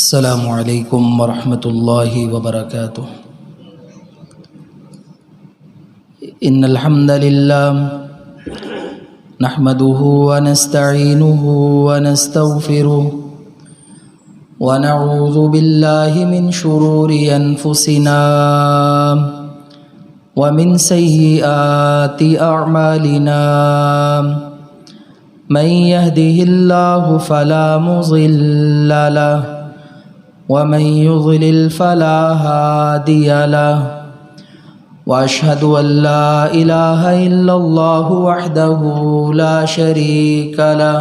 السلام علیکم ورحمۃ اللہ وبرکاتہ۔ ان الحمد للہ نحمده ونستعینه ونستغفره ونعوذ باللہ من شرور انفسنا ومن سیئات اعمالنا من يهده الله فلا مضل له ومن يضلل فلا هادي له واشهد ان لا اله الا الله وحده لا شريك له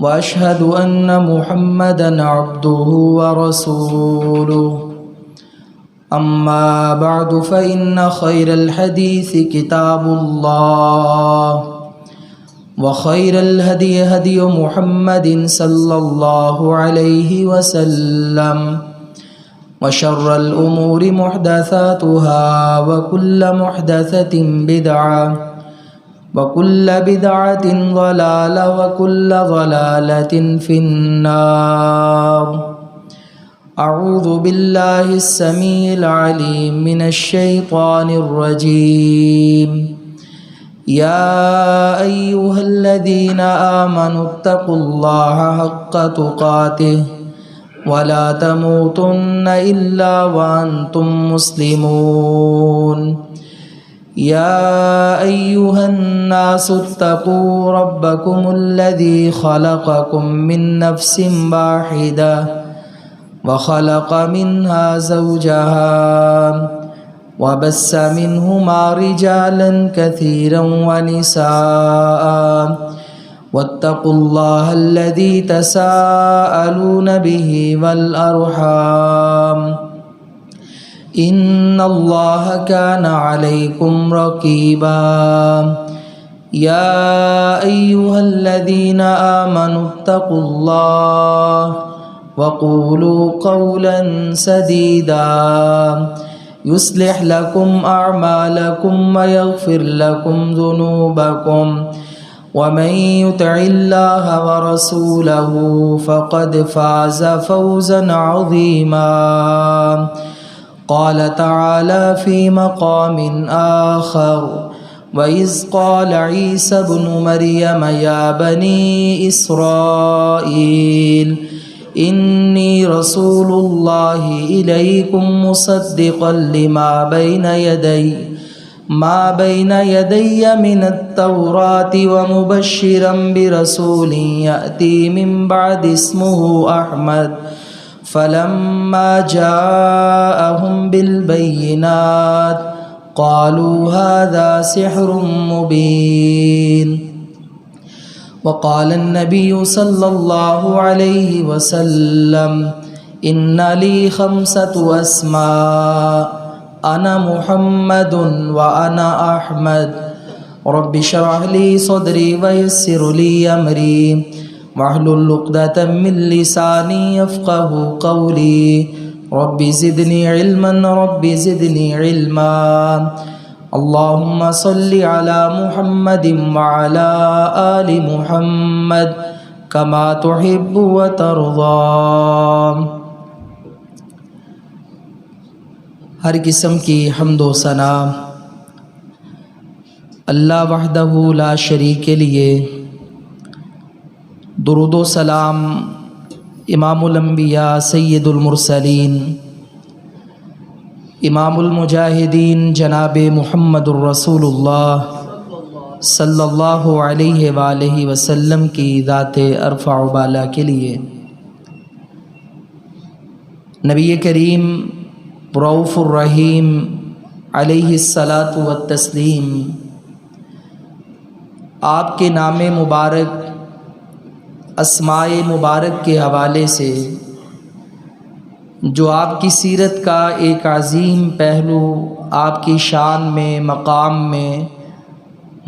واشهد ان محمدا عبده ورسوله اما بعد فان خير الحديث كتاب الله وخير الهدي هدي محمد صلى الله عليه وسلم وشر الأمور محدثاتها وكل محدثة بدعة وكل بدعة ضلالة وكل ضلالة في النار أعوذ بالله السميع العليم من الشيطان الرجيم يا أيها الذين آمنوا اتقوا الله حق تقاته ولا تموتن إلا وأنتم مسلمون يا أيها الناس اتقوا ربكم الذي خلقكم من نفس واحدة وخلق منها زوجها وبث منهما رجالا كثيرا ونساء واتقوا الله الذي تساءلون به والأرحام إن الله كان عليكم رقيبا يا أيها الذين آمنوا اتقوا الله وقولوا قولا سديدا يصلح لكم أعمالكم ويغفر لكم ذنوبكم ومن يطع الله ورسوله فقد فاز فوزا عظيما قال تعالى في مقام آخر وإذ قال عيسى ابن مريم يا بني إسرائيل إني رسول الله إليكم مصدقا لما بين يدي من التوراة ومبشرا برسول يأتي من بعد اسمه أحمد فلما جاءهم بالبينات قالوا هذا سحر مبين وقال النبي صلى الله عليه وسلم إن لي 5 أسماء أنا محمد وأنا أحمد رب اشرح لي صدري ويسر لي أمري واحلل عقدة من لساني يفقه قولي رب زدني علما رب زدني علما اللهم صل على محمد وعلى آل محمد كما تحب وترضى۔ ہر قسم کی حمد و ثنا اللہ وحدہ لا شریک کے لیے، درود و سلام امام الانبیاء سید المرسلین امام المجاہدین جناب محمد الرسول اللہ صلی اللہ علیہ وآلہ وسلم کی ذات ارفع و بالا کے لیے۔ نبی کریم رؤوف الرحیم علیہ الصلاۃ والتسلیم آپ کے نام مبارک، اسماء مبارک کے حوالے سے جو آپ کی سیرت کا ایک عظیم پہلو آپ کی شان میں، مقام میں،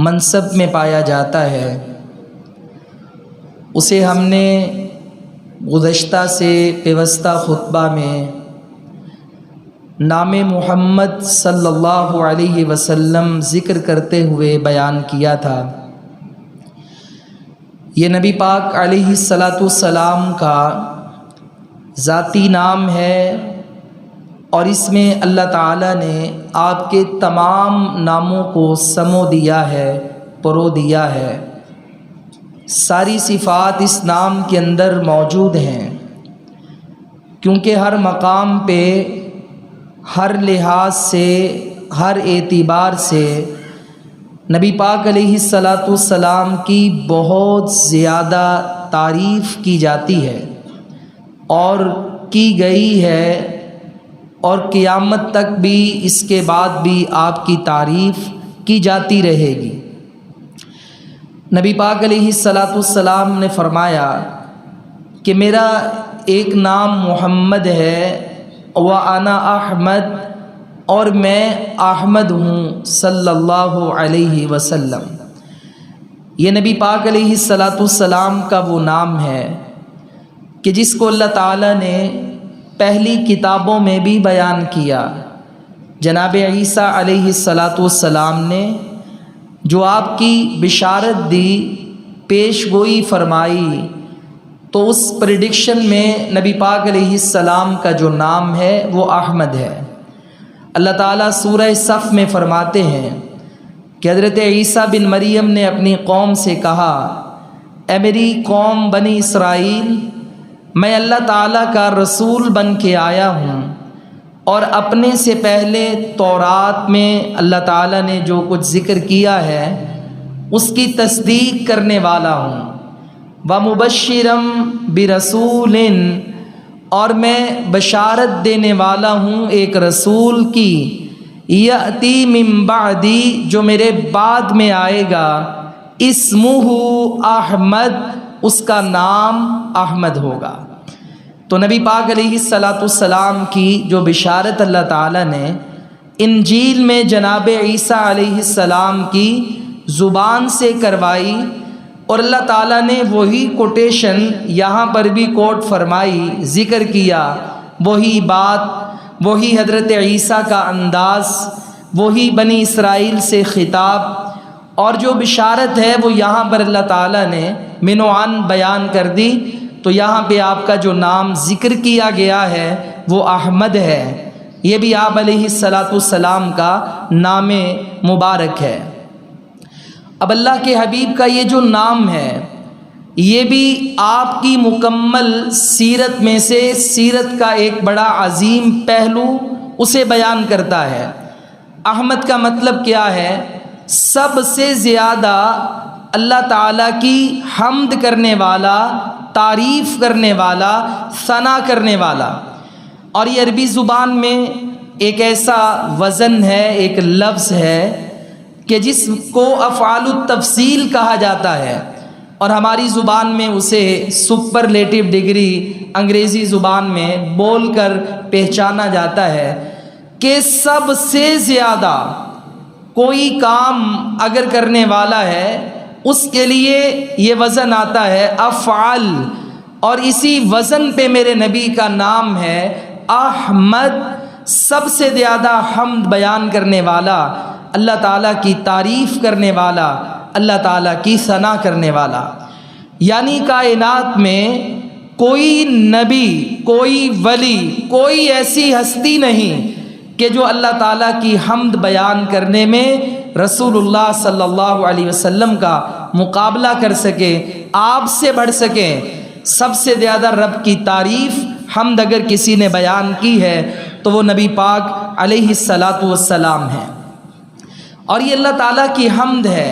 منصب میں پایا جاتا ہے، اسے ہم نے گزشتہ سے پیوستہ خطبہ میں نام محمد صلی اللہ علیہ وسلم ذکر کرتے ہوئے بیان کیا تھا۔ یہ نبی پاک علیہ الصلاۃ والسلام کا ذاتی نام ہے اور اس میں اللہ تعالیٰ نے آپ کے تمام ناموں کو سمو دیا ہے، پرو دیا ہے۔ ساری صفات اس نام کے اندر موجود ہیں، کیونکہ ہر مقام پہ، ہر لحاظ سے، ہر اعتبار سے نبی پاک علیہ السلام کی بہت زیادہ تعریف کی جاتی ہے اور کی گئی ہے، اور قیامت تک بھی اس کے بعد بھی آپ کی تعریف کی جاتی رہے گی۔ نبی پاک علیہ السلام نے فرمایا کہ میرا ایک نام محمد ہے وَأَنَا أَحْمَدُ، اور میں احمد ہوں صلی اللہ علیہ وسلم۔ یہ نبی پاک علیہ السلام کا وہ نام ہے کہ جس کو اللہ تعالیٰ نے پہلی کتابوں میں بھی بیان کیا۔ جناب عیسیٰ علیہ السلام نے جو آپ کی بشارت دی، پیش گوئی فرمائی، تو اس پریڈکشن میں نبی پاک علیہ السلام کا جو نام ہے وہ احمد ہے۔ اللہ تعالیٰ سورہ صف میں فرماتے ہیں کہ حضرت عیسیٰ بن مریم نے اپنی قوم سے کہا، اے میری قوم بنی اسرائیل، میں اللہ تعالیٰ کا رسول بن کے آیا ہوں، اور اپنے سے پہلے تورات میں اللہ تعالیٰ نے جو کچھ ذکر کیا ہے اس کی تصدیق کرنے والا ہوں، وَمُبَشِّرًا بِرَسُولٍ، اور میں بشارت دینے والا ہوں ایک رسول کی، یأتی من بعدی، جو میرے بعد میں آئے گا، اسمہ احمد، اس کا نام احمد ہوگا۔ تو نبی پاک علیہ السلام کی جو بشارت اللہ تعالیٰ نے انجیل میں جناب عیسیٰ علیہ السلام کی زبان سے کروائی، اور اللہ تعالیٰ نے وہی کوٹیشن یہاں پر بھی کوٹ فرمائی، ذکر کیا، وہی بات، وہی حضرت عیسیٰ کا انداز، وہی بنی اسرائیل سے خطاب، اور جو بشارت ہے وہ یہاں پر اللہ تعالیٰ نے من و عن بیان کر دی۔ تو یہاں پہ آپ کا جو نام ذکر کیا گیا ہے وہ احمد ہے، یہ بھی آپ علیہ السلام کا نام مبارک ہے۔ اب اللہ کے حبیب کا یہ جو نام ہے یہ بھی آپ کی مکمل سیرت میں سے، سیرت کا ایک بڑا عظیم پہلو اسے بیان کرتا ہے۔ احمد کا مطلب کیا ہے؟ سب سے زیادہ اللہ تعالیٰ کی حمد کرنے والا، تعریف کرنے والا، ثنا کرنے والا۔ اور یہ عربی زبان میں ایک ایسا وزن ہے، ایک لفظ ہے کہ جس کو افعال التفصیل کہا جاتا ہے، اور ہماری زبان میں اسے سپرلیٹو ڈگری انگریزی زبان میں بول کر پہچانا جاتا ہے کہ سب سے زیادہ کوئی کام اگر کرنے والا ہے اس کے لیے یہ وزن آتا ہے افعال، اور اسی وزن پہ میرے نبی کا نام ہے احمد، سب سے زیادہ حمد بیان کرنے والا، اللہ تعالیٰ کی تعریف کرنے والا، اللہ تعالیٰ کی ثنا کرنے والا۔ یعنی کائنات میں کوئی نبی، کوئی ولی، کوئی ایسی ہستی نہیں کہ جو اللہ تعالیٰ کی حمد بیان کرنے میں رسول اللہ صلی اللہ علیہ وسلم کا مقابلہ کر سکے، آپ سے بڑھ سکے۔ سب سے زیادہ رب کی تعریف، حمد اگر کسی نے بیان کی ہے تو وہ نبی پاک علیہ السلام ہے۔ اور یہ اللہ تعالیٰ کی حمد ہے،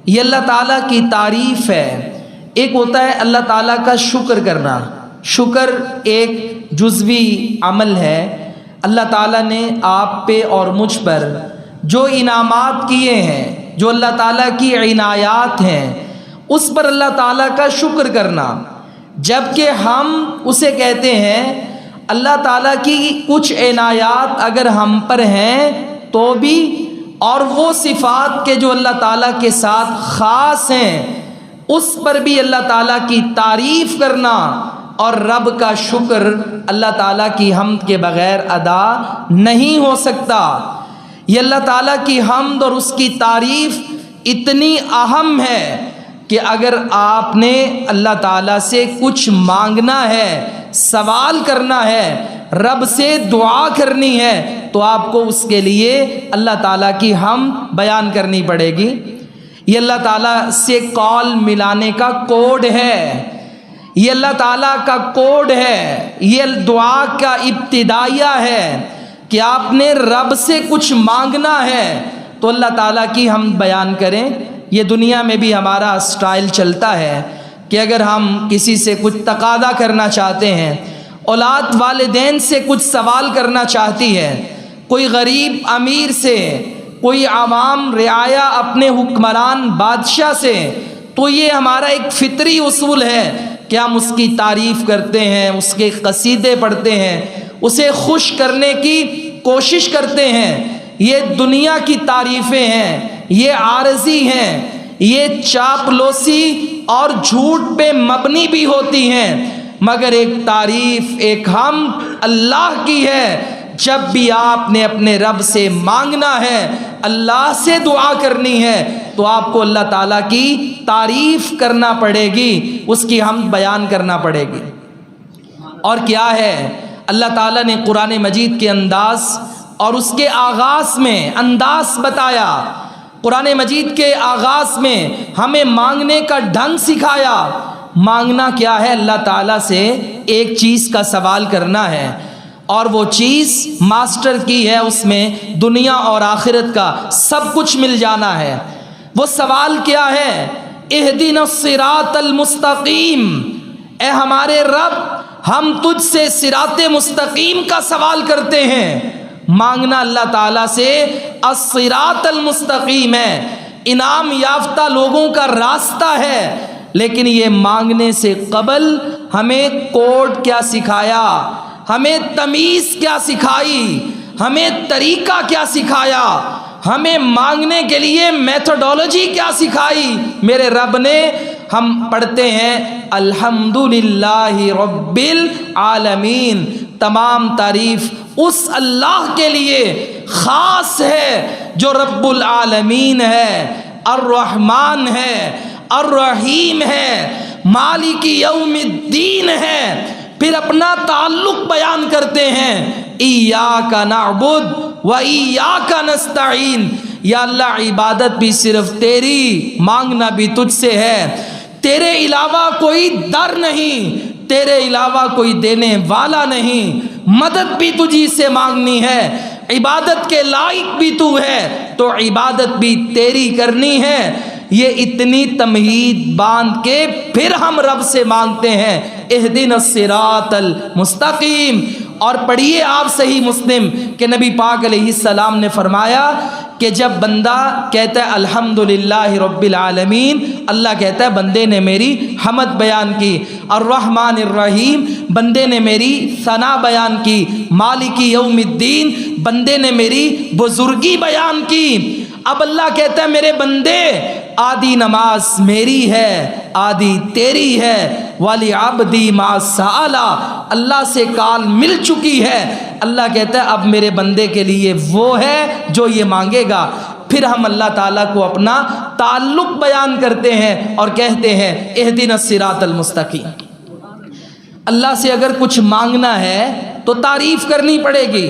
یہ اللہ تعالیٰ کی تعریف ہے۔ ایک ہوتا ہے اللہ تعالیٰ کا شکر کرنا، شکر ایک جزوی عمل ہے۔ اللہ تعالیٰ نے آپ پہ اور مجھ پر جو انعامات کیے ہیں، جو اللہ تعالیٰ کی عنایات ہیں، اس پر اللہ تعالیٰ کا شکر کرنا، جبکہ ہم اسے کہتے ہیں اللہ تعالیٰ کی کچھ عنایات اگر ہم پر ہیں تو بھی، اور وہ صفات کے جو اللہ تعالیٰ کے ساتھ خاص ہیں اس پر بھی اللہ تعالیٰ کی تعریف کرنا اور رب کا شکر اللہ تعالیٰ کی حمد کے بغیر ادا نہیں ہو سکتا۔ یہ اللہ تعالیٰ کی حمد اور اس کی تعریف اتنی اہم ہے کہ اگر آپ نے اللہ تعالیٰ سے کچھ مانگنا ہے، سوال کرنا ہے، رب سے دعا کرنی ہے، تو آپ کو اس کے لیے اللہ تعالیٰ کی حمد بیان کرنی پڑے گی۔ یہ اللہ تعالیٰ سے کال ملانے کا کوڈ ہے، یہ اللہ تعالیٰ کا کوڈ ہے، یہ دعا کا ابتدائیہ ہے کہ آپ نے رب سے کچھ مانگنا ہے تو اللہ تعالیٰ کی حمد بیان کریں۔ یہ دنیا میں بھی ہمارا سٹائل چلتا ہے کہ اگر ہم کسی سے کچھ تقاضا کرنا چاہتے ہیں، اولاد والدین سے کچھ سوال کرنا چاہتی ہے، کوئی غریب امیر سے، کوئی عوام رعایا اپنے حکمران بادشاہ سے، تو یہ ہمارا ایک فطری اصول ہے کہ ہم اس کی تعریف کرتے ہیں، اس کے قصیدے پڑھتے ہیں، اسے خوش کرنے کی کوشش کرتے ہیں۔ یہ دنیا کی تعریفیں ہیں، یہ عارضی ہیں، یہ چاپلوسی اور جھوٹ پہ مبنی بھی ہوتی ہیں، مگر ایک تعریف، ایک حمد اللہ کی ہے۔ جب بھی آپ نے اپنے رب سے مانگنا ہے، اللہ سے دعا کرنی ہے، تو آپ کو اللہ تعالیٰ کی تعریف کرنا پڑے گی، اس کی حمد بیان کرنا پڑے گی۔ اور کیا ہے اللہ تعالیٰ نے قرآن مجید کے انداز اور اس کے آغاز میں انداز بتایا، قرآن مجید کے آغاز میں ہمیں مانگنے کا ڈھنگ سکھایا۔ مانگنا کیا ہے؟ اللہ تعالیٰ سے ایک چیز کا سوال کرنا ہے، اور وہ چیز ماسٹر کی ہے، اس میں دنیا اور آخرت کا سب کچھ مل جانا ہے۔ وہ سوال کیا ہے؟ اہدنا الصراط المستقیم، اے ہمارے رب ہم تجھ سے صراط مستقیم کا سوال کرتے ہیں۔ مانگنا اللہ تعالیٰ سے الصراط المستقیم ہے، انعام یافتہ لوگوں کا راستہ ہے، لیکن یہ مانگنے سے قبل ہمیں کوڈ کیا سکھایا، ہمیں تمیز کیا سکھائی، ہمیں طریقہ کیا سکھایا، ہمیں مانگنے کے لیے میتھڈولوجی کیا سکھائی میرے رب نے۔ ہم پڑھتے ہیں الحمدللہ رب العالمین، تمام تعریف اس اللہ کے لیے خاص ہے جو رب العالمین ہے، الرحمن ہے، الرحیم ہے، مالک یوم الدین ہے۔ پھر اپنا تعلق بیان کرتے ہیں، ایاک نعبد و ایاک نستعین، یا اللہ عبادت بھی صرف تیری، مانگنا بھی تجھ سے ہے، تیرے علاوہ کوئی در نہیں، تیرے علاوہ کوئی دینے والا نہیں، مدد بھی تجھی سے مانگنی ہے، عبادت کے لائق بھی تو ہے، تو عبادت بھی تیری کرنی ہے۔ یہ اتنی تمہید باندھ کے پھر ہم رب سے مانگتے ہیں اہدنا الصراط المستقیم۔ اور پڑھیے آپ صحیح مسلم کہ نبی پاک علیہ السلام نے فرمایا کہ جب بندہ کہتا ہے الحمدللہ رب العالمین، اللہ کہتا ہے بندے نے میری حمد بیان کی، الرحمن الرحیم، بندے نے میری ثنا بیان کی، مالک یوم الدین، بندے نے میری بزرگی بیان کی۔ اب اللہ کہتا ہے میرے بندے، آدھی نماز میری ہے، آدھی تیری ہے، والی عبدی ما سأل، اللہ سے کال مل چکی ہے۔ اللہ کہتا ہے اب میرے بندے کے لیے وہ ہے جو یہ مانگے گا۔ پھر ہم اللہ تعالیٰ کو اپنا تعلق بیان کرتے ہیں اور کہتے ہیں اہدنا الصراط المستقیم۔ اللہ سے اگر کچھ مانگنا ہے تو تعریف کرنی پڑے گی۔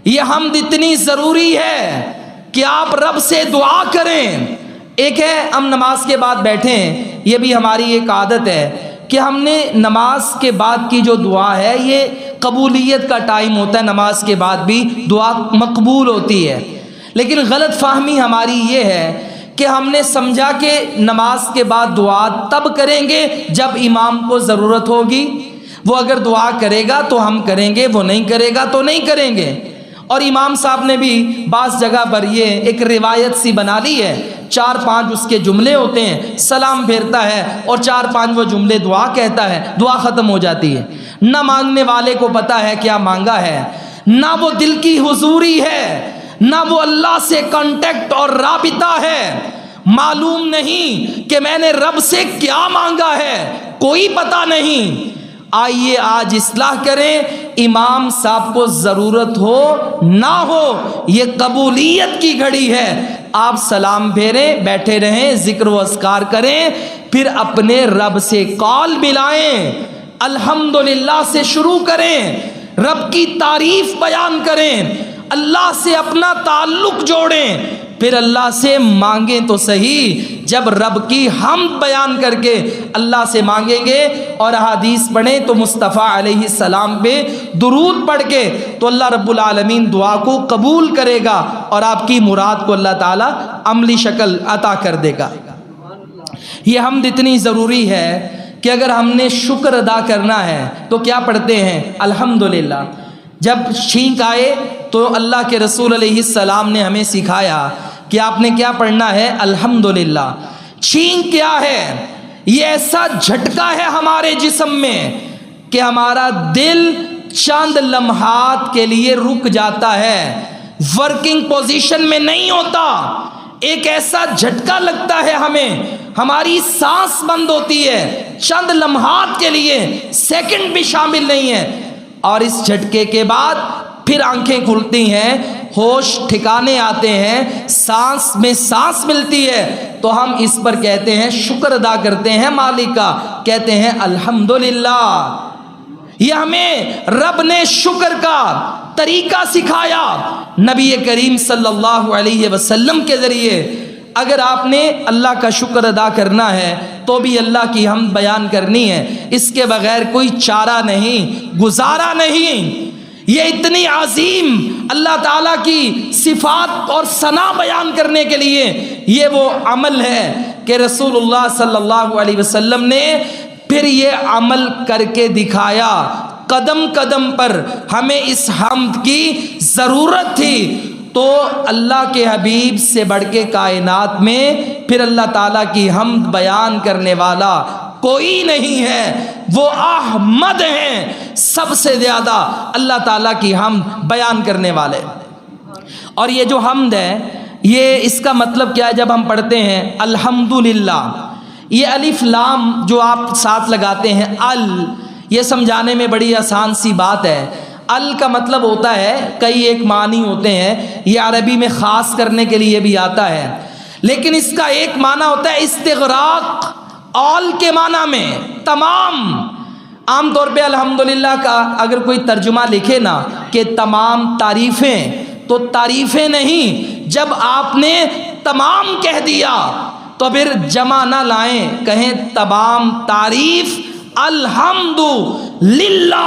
یہ حمد اتنی ضروری ہے کہ آپ رب سے دعا کریں۔ ایک ہے ہم نماز کے بعد بیٹھے ہیں، یہ بھی ہماری ایک عادت ہے کہ ہم نے نماز کے بعد کی جو دعا ہے یہ قبولیت کا ٹائم ہوتا ہے، نماز کے بعد بھی دعا مقبول ہوتی ہے، لیکن غلط فہمی ہماری یہ ہے کہ ہم نے سمجھا کہ نماز کے بعد دعا تب کریں گے جب امام کو ضرورت ہوگی، وہ اگر دعا کرے گا تو ہم کریں گے، وہ نہیں کرے گا تو نہیں کریں گے۔ اور امام صاحب نے بھی بعض جگہ پر یہ ایک روایت سی بنا لی ہے، 4-5 اس کے جملے ہوتے ہیں، سلام پھیرتا ہے اور 4-5 وہ جملے دعا کہتا ہے، دعا ختم ہو جاتی ہے۔ نہ مانگنے والے کو پتہ ہے کیا مانگا ہے، نہ وہ دل کی حضوری ہے، نہ وہ اللہ سے کانٹیکٹ اور رابطہ ہے، معلوم نہیں کہ میں نے رب سے کیا مانگا ہے، کوئی پتہ نہیں۔ آئیے آج اصلاح کریں، امام صاحب کو ضرورت ہو نہ ہو، یہ قبولیت کی گھڑی ہے۔ آپ سلام پھیریں، بیٹھے رہیں، ذکر و اذکار کریں، پھر اپنے رب سے قول ملائیں، الحمدللہ سے شروع کریں، رب کی تعریف بیان کریں، اللہ سے اپنا تعلق جوڑیں، پھر اللہ سے مانگیں تو صحیح۔ جب رب کی حمد بیان کر کے اللہ سے مانگیں گے اور احادیث پڑھیں تو مصطفیٰ علیہ السلام پہ درود پڑھ کے تو اللہ رب العالمین دعا کو قبول کرے گا اور آپ کی مراد کو اللہ تعالیٰ عملی شکل عطا کر دے گا۔ یہ حمد اتنی ضروری ہے کہ اگر ہم نے شکر ادا کرنا ہے تو کیا پڑھتے ہیں؟ الحمدللہ۔ جب چھینک آئے تو اللہ کے رسول علیہ السلام نے ہمیں سکھایا کہ آپ نے کیا پڑھنا ہے؟ الحمدللہ۔ چھینک کیا ہے؟ یہ ایسا جھٹکا ہے ہمارے جسم میں کہ ہمارا دل چند لمحات کے لیے رک جاتا ہے، ورکنگ پوزیشن میں نہیں ہوتا، ایک ایسا جھٹکا لگتا ہے ہمیں، ہماری سانس بند ہوتی ہے چند لمحات کے لیے، سیکنڈ بھی شامل نہیں ہے، اور اس جھٹکے کے بعد پھر آنکھیں کھلتی ہیں، ہوش ٹھکانے آتے ہیں، سانس میں سانس ملتی ہے تو ہم اس پر کہتے ہیں، شکر ادا کرتے ہیں مالک کا، کہتے ہیں الحمدللہ۔ یہ ہمیں رب نے شکر کا طریقہ سکھایا نبی کریم صلی اللہ علیہ وسلم کے ذریعے۔ اگر آپ نے اللہ کا شکر ادا کرنا ہے تو بھی اللہ کی حمد بیان کرنی ہے، اس کے بغیر کوئی چارہ نہیں، گزارا نہیں۔ یہ اتنی عظیم اللہ تعالیٰ کی صفات اور ثنا بیان کرنے کے لیے یہ وہ عمل ہے کہ رسول اللہ صلی اللہ علیہ وسلم نے پھر یہ عمل کر کے دکھایا۔ قدم قدم پر ہمیں اس حمد کی ضرورت تھی، تو اللہ کے حبیب سے بڑھ کے کائنات میں پھر اللہ تعالیٰ کی حمد بیان کرنے والا کوئی نہیں ہے، وہ احمد ہیں سب سے زیادہ اللہ تعالیٰ کی حمد بیان کرنے والے۔ اور یہ جو حمد ہے، یہ اس کا مطلب کیا ہے؟ جب ہم پڑھتے ہیں الحمدللہ، یہ الف لام جو آپ ساتھ لگاتے ہیں، یہ سمجھانے میں بڑی آسان سی بات ہے۔ ال کا مطلب ہوتا ہے، کئی ایک معنی ہوتے ہیں، یہ عربی میں خاص کرنے کے لیے بھی آتا ہے، لیکن اس کا ایک معنی ہوتا ہے استغراق، آل کے معنی میں تمام۔ عام طور پہ الحمدللہ کا اگر کوئی ترجمہ لکھے نا کہ تمام تعریفیں، تو تعریفیں نہیں، جب آپ نے تمام کہہ دیا تو پھر جمع نہ لائیں، کہیں تمام تعریف الحمدللہ،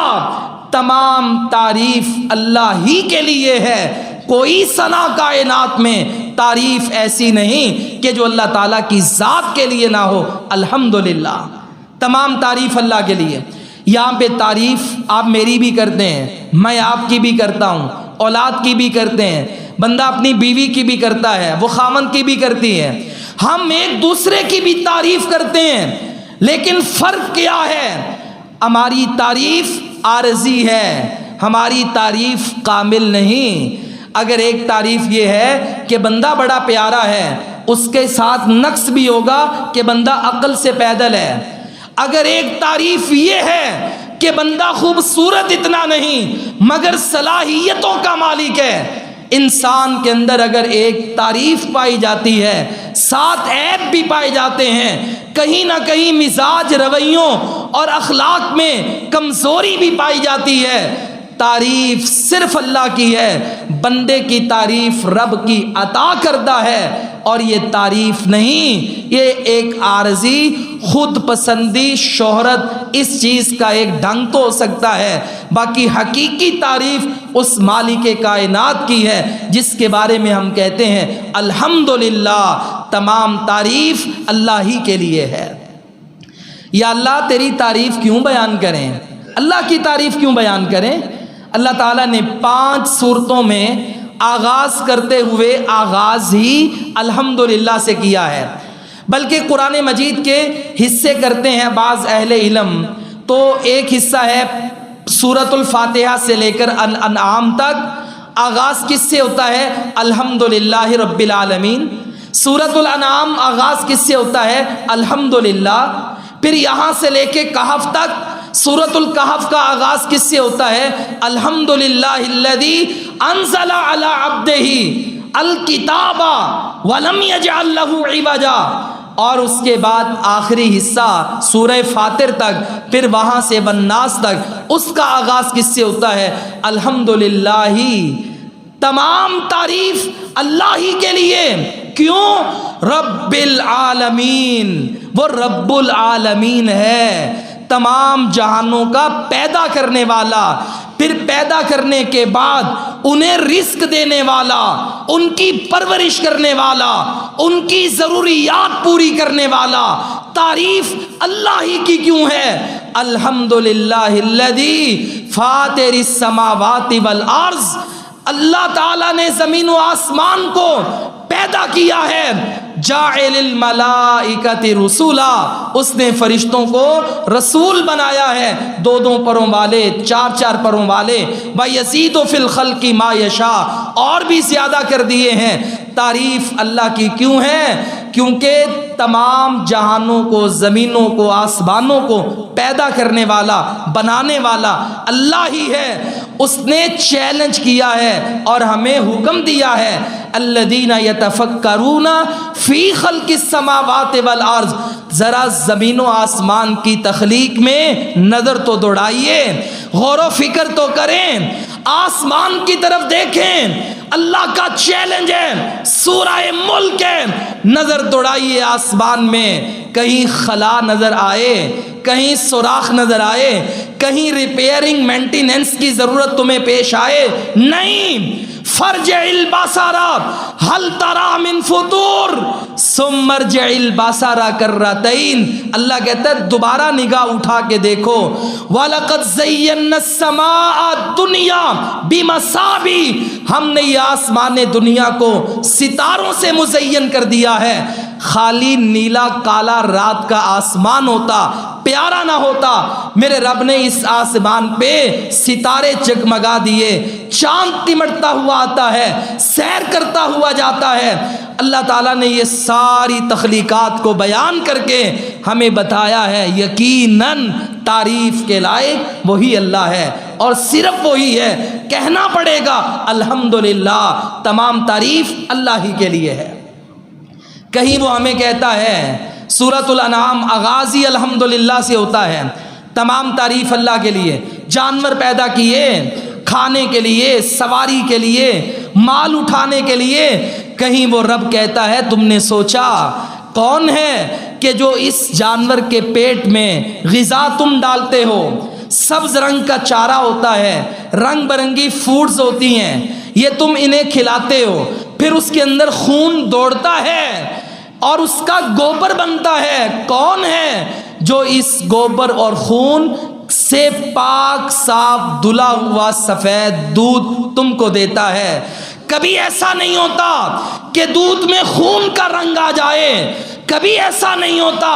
تمام تعریف اللہ ہی کے لیے ہے، کوئی ثنا کائنات میں تعریف ایسی نہیں کہ جو اللہ تعالیٰ کی ذات کے لیے نہ ہو۔ الحمدللہ، تمام تعریف اللہ کے لیے۔ یہاں پہ تعریف آپ میری بھی کرتے ہیں، میں آپ کی بھی کرتا ہوں، اولاد کی بھی کرتے ہیں، بندہ اپنی بیوی کی بھی کرتا ہے، وہ خامن کی بھی کرتی ہے، ہم ایک دوسرے کی بھی تعریف کرتے ہیں، لیکن فرق کیا ہے؟ ہماری تعریف عارضی ہے، ہماری تعریف کامل نہیں۔ اگر ایک تعریف یہ ہے کہ بندہ بڑا پیارا ہے، اس کے ساتھ نقص بھی ہوگا کہ بندہ عقل سے پیدل ہے۔ اگر ایک تعریف یہ ہے کہ بندہ خوبصورت اتنا نہیں مگر صلاحیتوں کا مالک ہے، انسان کے اندر اگر ایک تعریف پائی جاتی ہے، ساتھ عیب بھی پائے جاتے ہیں، کہیں نہ کہیں مزاج، رویوں اور اخلاق میں کمزوری بھی پائی جاتی ہے، تعریف صرف اللہ کی ہے، بندے کی تعریف رب کی عطا کردہ ہے، اور یہ تعریف نہیں، یہ ایک عارضی خود پسندی شہرت اس چیز کا ایک ڈھنگ تو ہو سکتا ہے، باقی حقیقی تعریف اس مالک کائنات کی ہے جس کے بارے میں ہم کہتے ہیں الحمدللہ، تمام تعریف اللہ ہی کے لیے ہے۔ یا اللہ تیری تعریف کیوں بیان کریں؟ اللہ کی تعریف کیوں بیان کریں؟ اللہ تعالیٰ نے 5 صورتوں میں آغاز کرتے ہوئے آغاز ہی الحمدللہ سے کیا ہے، بلکہ قرآن مجید کے حصے کرتے ہیں بعض اہل علم، تو ایک حصہ ہے سورۃ الفاتحہ سے لے کر الانعام تک، آغاز کس سے ہوتا ہے؟ الحمدللہ رب العالمین۔ سورۃ الانعام آغاز کس سے ہوتا ہے؟ الحمدللہ۔ پھر یہاں سے لے کے کہف تک سورۃ الکہف کا آغاز کس سے ہوتا ہے؟ الحمدللہ الذی انزل علی عبدہ الکتاب ولم یجعل لہ عوجا۔ اور اس کے بعد آخری حصہ سورہ فاطر تک، پھر وہاں سے والناس تک، اس کا آغاز کس سے ہوتا ہے؟ الحمدللہ، تمام تعریف اللہ ہی کے لیے۔ کیوں؟ رب العالمین، وہ رب العالمین ہے، تمام جہانوں کا پیدا کرنے والا، پھر پیدا کرنے کے بعد انہیں رزق دینے والا، ان کی پرورش کرنے والا، ان کی ضروریات پوری کرنے والا۔ تعریف اللہ ہی کی کیوں ہے؟ الحمدللہ الذی فاطر السماوات والارض، اللہ تعالیٰ نے زمین و آسمان کو پیدا کیا ہے۔ جاعل الملائکۃ رسولا، اس نے فرشتوں کو رسول بنایا ہے، 2 پروں والے، 4 پروں والے۔ وَيَزِيدُ فِي الْخَلْقِ مَا يَشَاءُ، اور بھی زیادہ کر دیے ہیں۔ تعریف اللہ کی کیوں ہے؟ کیونکہ تمام جہانوں کو، زمینوں کو، آسمانوں کو پیدا کرنے والا، بنانے والا اللہ ہی ہے۔ اس نے چیلنج کیا ہے اور ہمیں حکم دیا ہے، الذین یتفکرون فی خلق السماوات والارض، ذرا زمین و آسمان کی تخلیق میں نظر تو دوڑائیے، غور و فکر تو کریں، آسمان کی طرف دیکھیں۔ اللہ کا چیلنج ہے، سورہ ملک ہے، نظر دوڑائیے آسمان میں، کہیں خلا نظر آئے، کہیں سوراخ نظر آئے، کہیں ریپیئرنگ مینٹیننس کی ضرورت تمہیں پیش آئے؟ نہیں۔ فرجع البصر هل ترى من فطور ثم ارجع البصر کرتین، اللہ کہتا ہے دوبارہ نگاہ اٹھا کے دیکھو۔ وَلَقَدْ زَيَّنَّا السَّمَاءَ الدُّنْيَا بِمَصَابِيحَ، ہم نے یہ آسمان دنیا کو ستاروں سے مزین کر دیا ہے۔ خالی نیلا کالا رات کا آسمان ہوتا، پیارا نہ ہوتا، میرے رب نے اس آسمان پہ ستارے جگمگا دیے، چاند تمڑتا ہوا آتا ہے، سیر کرتا ہوا جاتا ہے۔ اللہ تعالیٰ نے یہ ساری تخلیقات کو بیان کر کے ہمیں بتایا ہے یقیناً تعریف کے لائق وہی اللہ ہے، اور صرف وہی ہے۔ کہنا پڑے گا الحمدللہ، تمام تعریف اللہ ہی کے لیے ہے۔ کہیں وہ ہمیں کہتا ہے، سورۃ الانعام آغاز ہی الحمدللہ سے ہوتا ہے، تمام تعریف اللہ کے لیے۔ جانور پیدا کیے کھانے کے لیے، سواری کے لیے، مال اٹھانے کے لیے۔ کہیں وہ رب کہتا ہے تم نے سوچا کون ہے کہ جو اس جانور کے پیٹ میں غذا تم ڈالتے ہو، سبز رنگ کا چارہ ہوتا ہے، رنگ برنگی فوڈز ہوتی ہیں، یہ تم انہیں کھلاتے ہو، پھر اس کے اندر خون دوڑتا ہے اور اس کا گوبر بنتا ہے۔ کون ہے جو اس گوبر اور خون سے پاک صاف دھلا ہوا سفید دودھ تم کو دیتا ہے؟ کبھی ایسا نہیں ہوتا کہ دودھ میں خون کا رنگ آ جائے، کبھی ایسا نہیں ہوتا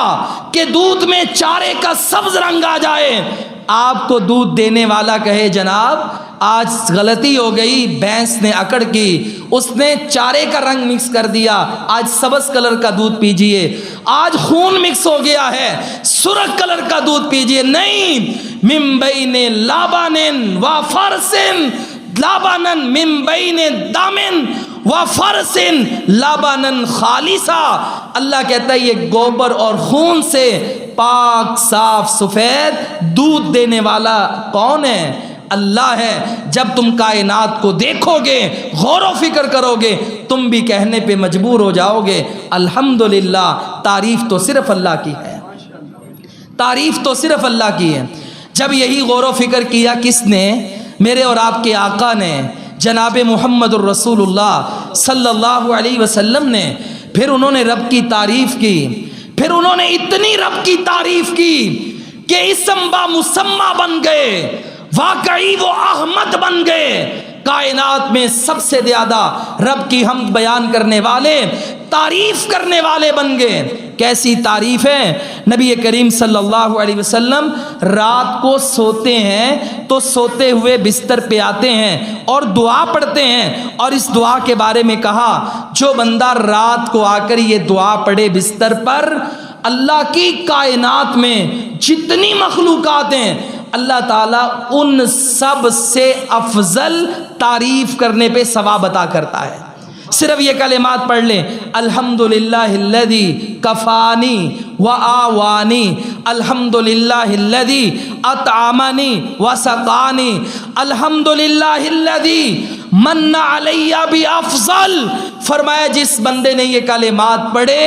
کہ دودھ میں چارے کا سبز رنگ آ جائے۔ آپ کو دودھ دینے والا کہے جناب آج غلطی ہو گئی، بھینس نے اکڑ کی، اس نے چارے کا رنگ مکس کر دیا، آج سبز کلر کا دودھ پیجئے، آج خون مکس ہو گیا ہے، سرخ کلر کا دودھ پیجئے۔ نہیں، من بین لابن و فرسن، لابنن من بین دامن و فرسن لابنن خالصا، اللہ کہتا ہے یہ گوبر اور خون سے پاک صاف سفید دودھ دینے والا کون ہے؟ اللہ ہے۔ جب تم کائنات کو دیکھو گے، غور و فکر کرو گے، تم بھی کہنے پہ مجبور ہو جاؤ گے الحمدللہ، تعریف تو صرف اللہ کی ہے، تعریف تو صرف اللہ کی ہے۔ جب یہی غور و فکر کیا کس نے؟ میرے اور آپ کے آقا نے، جناب محمد الرسول اللہ صلی اللہ علیہ وسلم نے۔ پھر انہوں نے رب کی تعریف کی، پھر انہوں نے اتنی رب کی تعریف کی کہ اسم با مسمہ بن گئے، واقعی وہ احمد بن گئے، کائنات میں سب سے زیادہ رب کی حمد بیان کرنے والے، تعریف کرنے والے بن گئے۔ کیسی تعریف ہے؟ نبی کریم صلی اللہ علیہ وسلم رات کو سوتے ہیں تو سوتے ہوئے بستر پہ آتے ہیں اور دعا پڑھتے ہیں، اور اس دعا کے بارے میں کہا جو بندہ رات کو آ کر یہ دعا پڑھے بستر پر، اللہ کی کائنات میں جتنی مخلوقات ہیں اللہ تعالیٰ ان سب سے افضل تعریف کرنے پہ ثواب عطا کرتا ہے، صرف یہ کلمات پڑھ لیں، الحمدللہ الذی کفانی وآوانی، الحمدللہ الذی اطعمنی وسقانی، الحمدللہ الذی من علی بافضل۔ فرمایا جس بندے نے یہ کلمات پڑھے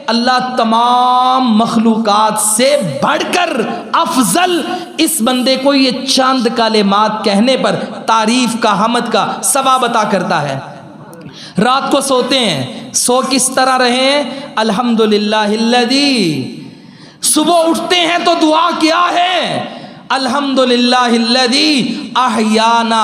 اللہ تمام مخلوقات سے بڑھ کر افضل اس بندے کو یہ چند کلمات کہنے پر تعریف کا، حمد کا ثواب عطا کرتا ہے۔ رات کو سوتے ہیں، سو کس طرح رہیں؟ الحمدللہ الذی۔ صبح اٹھتے ہیں تو دعا کیا ہے؟ الحمدللہ الذی احیانا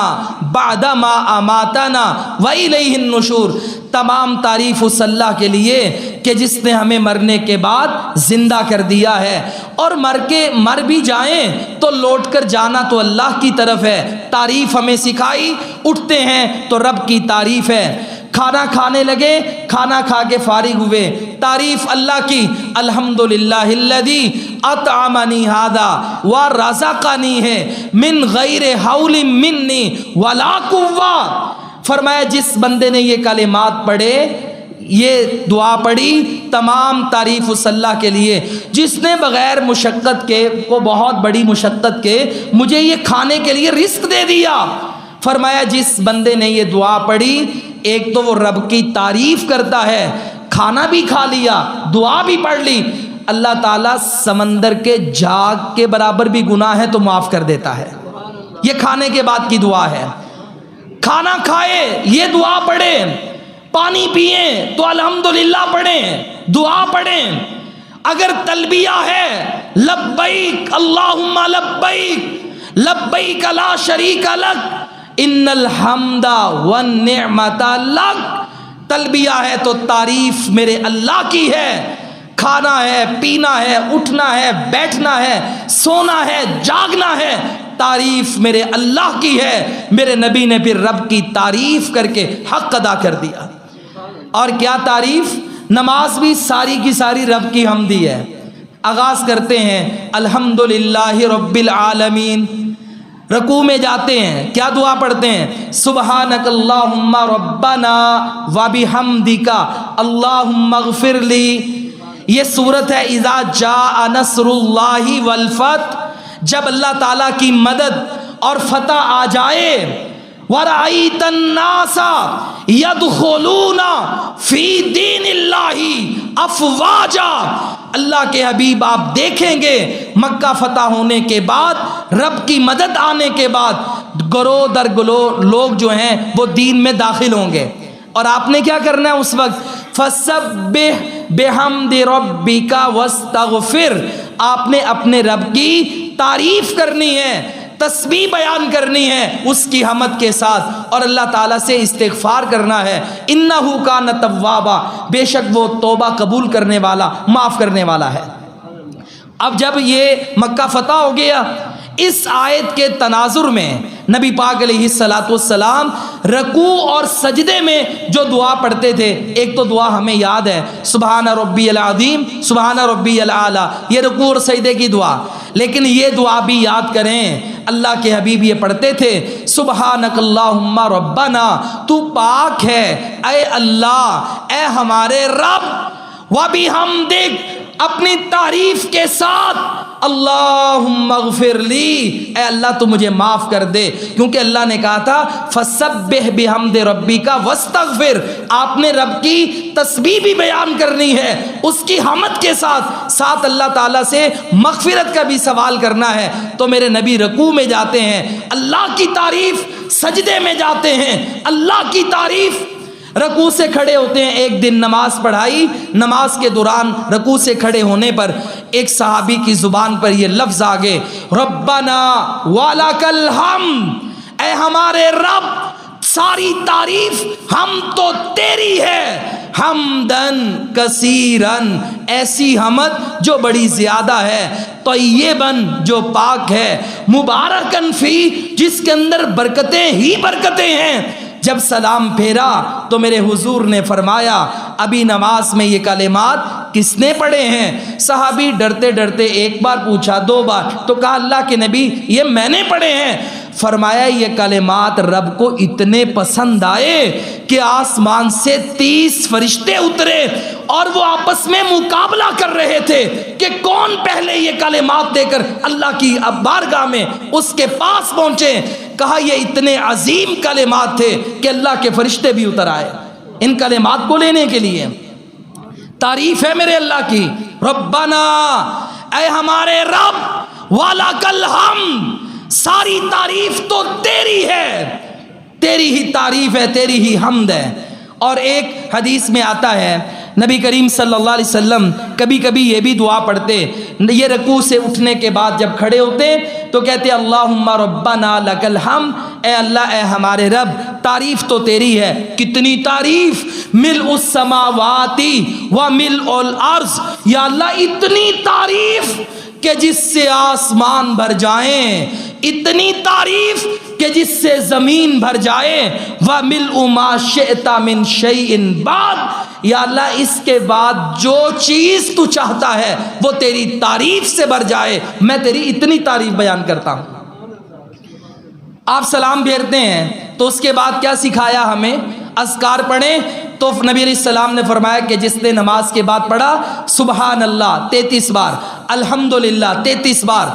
بعدما اماتنا والیہ النشور۔ تمام تعریف اس اللہ کے لیے کہ جس نے ہمیں مرنے کے بعد زندہ کر دیا ہے، اور مر بھی جائیں تو لوٹ کر جانا تو اللہ کی طرف ہے۔ تعریف ہمیں سکھائی، اٹھتے ہیں تو رب کی تعریف ہے، کھانا کھانے لگے، کھانا کھا کے فارغ ہوئے، تعریف اللہ کی، الحمدللہ الذی اطعمنی ھذا ورزقنی ہے من غیر حول منی ولا قوہ۔ فرمایا جس بندے نے یہ کلمات پڑھے، یہ دعا پڑھی، تمام تعریف اس اللہ کے لیے جس نے بغیر مشقت کے، کو بہت بڑی مشقت کے مجھے یہ کھانے کے لیے رزق دے دیا۔ فرمایا جس بندے نے یہ دعا پڑھی، ایک تو وہ رب کی تعریف کرتا ہے، کھانا بھی کھا لیا، دعا بھی پڑھ لی، اللہ تعالیٰ سمندر کے جھاگ کے برابر بھی گناہ ہے تو معاف کر دیتا ہے۔ یہ کھانے کے بعد کی دعا ہے۔ کھانا کھائے یہ دعا پڑھیں، پانی پئیں تو الحمدللہ پڑھیں، دعا پڑھیں۔ اگر تلبیہ ہے، لبیک اللہم لبیک لبیک لا شریک لک ان الحمد والنعمت لک۔ تلبیہ ہے تو تعریف میرے اللہ کی ہے، کھانا ہے، پینا ہے، اٹھنا ہے، بیٹھنا ہے، سونا ہے، جاگنا ہے، تعریف میرے اللہ کی ہے۔ میرے نبی نے پھر رب کی تعریف کر کے حق ادا کر دیا۔ اور کیا تعریف؟ نماز بھی ساری کی ساری رب کی حمدی ہے۔ آغاز کرتے ہیں الحمدللہ رب العالمین، رکوع میں جاتے ہیں کیا دعا پڑھتے ہیں؟ سبحانک اللہم ربنا وبحمدک اللہم اغفر لی۔ یہ صورت ہے اذا جاء نصر اللہ والفتح، جب اللہ تعالیٰ کی مدد اور فتح آ جائے۔ وَرَأَيْتَ النَّاسَ يَدْخُلُونَ فِي دِينِ اللَّهِ أَفْوَاجًا۔ اللہ کے حبیب آپ دیکھیں گے مکہ فتح ہونے کے بعد، رب کی مدد آنے کے بعد گروہ در گروہ لوگ جو ہیں وہ دین میں داخل ہوں گے۔ اور آپ نے کیا کرنا ہے اس وقت؟ فَسَبِّحْ بِحَمْدِ رَبِّكَ وَاسْتَغْفِرْ۔ آپ نے اپنے رب کی تعریف کرنی ہے، تسبیح بیان کرنی ہے اس کی حمد کے ساتھ، اور اللہ تعالیٰ سے استغفار کرنا ہے۔ انہ کان توابا، بے شک وہ توبہ قبول کرنے والا، معاف کرنے والا ہے۔ اب جب یہ مکہ فتح ہو گیا، اس آیت کے تناظر میں نبی پاک علیہ الصلاۃ والسلام رکوع اور سجدے میں جو دعا پڑھتے تھے، ایک تو دعا ہمیں یاد ہے سبحان ربی العظیم سبحان ربی الاعلیٰ، یہ رکوع اور سجدے کی دعا، لیکن یہ دعا بھی یاد کریں، اللہ کے حبیب یہ پڑھتے تھے سبحانک اللہم ربنا، تو پاک ہے اے اللہ، اے ہمارے رب، وبحمدک، اپنی تعریف کے ساتھ، اللہم اغفر لی، اے اللہ تو مجھے معاف کر دے، کیونکہ اللہ نے کہا تھا فسبح بحمد ربک واستغفر، آپ نے رب کی تسبیح بھی بیان کرنی ہے اس کی حمد کے ساتھ، ساتھ اللہ تعالیٰ سے مغفرت کا بھی سوال کرنا ہے۔ تو میرے نبی رکوع میں جاتے ہیں اللہ کی تعریف، سجدے میں جاتے ہیں اللہ کی تعریف، رکوع سے کھڑے ہوتے ہیں۔ ایک دن نماز پڑھائی، نماز کے دوران رکوع سے کھڑے ہونے پر ایک صحابی کی زبان پر یہ لفظ آگے، ربنا ولک الحمد، اے ہمارے رب ساری تعریف ہم تو تیری ہے، حمدن کثیرن، ایسی حمد جو بڑی زیادہ ہے، طیبن جو پاک ہے، مبارکن فی، جس کے اندر برکتیں ہی برکتیں ہیں۔ جب سلام پھیرا تو میرے حضور نے فرمایا ابھی نماز میں یہ کلمات کس نے پڑھے ہیں؟ صحابی ڈرتے ڈرتے ایک بار پوچھا، دو بار، تو کہا اللہ کے نبی یہ میں نے پڑھے ہیں۔ فرمایا یہ کلمات رب کو اتنے پسند آئے کہ آسمان سے 30 فرشتے اترے اور وہ آپس میں مقابلہ کر رہے تھے کہ کون پہلے یہ کلمات دے کر اللہ کی بارگاہ میں اس کے پاس پہنچے۔ کہا یہ اتنے عظیم کلمات تھے کہ اللہ کے فرشتے بھی اتر آئے ان کلمات کو لینے کے لیے۔ تعریف ہے میرے اللہ کی، ربنا، اے ہمارے رب، وَلَكَ الْحَمْدُ، ساری تعریف تو تیری ہے، تیری ہی تعریف ہے، تیری ہی حمد ہے۔ اور ایک حدیث میں آتا ہے نبی کریم صلی اللہ علیہ وسلم کبھی کبھی یہ بھی دعا پڑھتے، یہ رکوع سے اٹھنے کے بعد جب کھڑے ہوتے تو کہتے اللہم ربنا لک الحمد، اے اللہ، اے ہمارے رب، تعریف تو تیری ہے۔ کتنی تعریف، ملء السماوات و ملء الارض، یا اللہ اتنی تعریف کہ جس سے آسمان بھر جائیں، اتنی تعریف کہ جس سے زمین بھر جائے، وَمِلْءُ مَا شِئْتَ مِنْ شَيْءٍ بَعْدَ، یا اللہ اس کے بعد جو چیز تو چاہتا ہے وہ تیری تعریف سے بھر جائے، میں تیری اتنی تعریف بیان کرتا ہوں۔ آپ سلام پھیرتے ہیں تو اس کے بعد کیا سکھایا ہمیں؟ اذکار پڑھیں۔ تو نبی علیہ السلام نے فرمایا کہ جس نے نماز کے بعد پڑھا سبحان اللہ 33 بار، الحمدللہ 33 بار،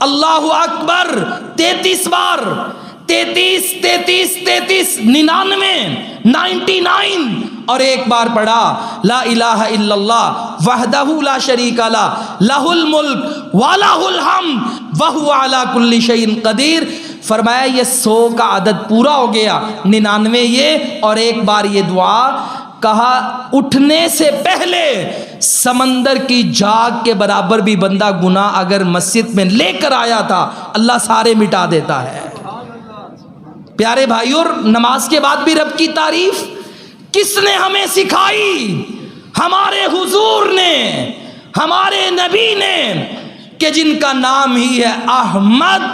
اللہ اکبر 33 بار، 33 33 33 99 اور ایک بار پڑھا لا الہ الا اللہ وحدہ لا شریک لہ لہ الملک ولہ الحمد وہو علی کل شیء قدیر۔ فرمایا یہ 100 کا عدد پورا ہو گیا، 99 یہ اور ایک بار یہ دعا۔ کہا اٹھنے سے پہلے سمندر کی جھاگ کے برابر بھی بندہ گناہ اگر مسجد میں لے کر آیا تھا اللہ سارے مٹا دیتا ہے۔ پیارے بھائیوں، نماز کے بعد بھی رب کی تعریف کس نے ہمیں سکھائی؟ ہمارے حضور نے، ہمارے نبی نے، کہ جن کا نام ہی ہے احمد،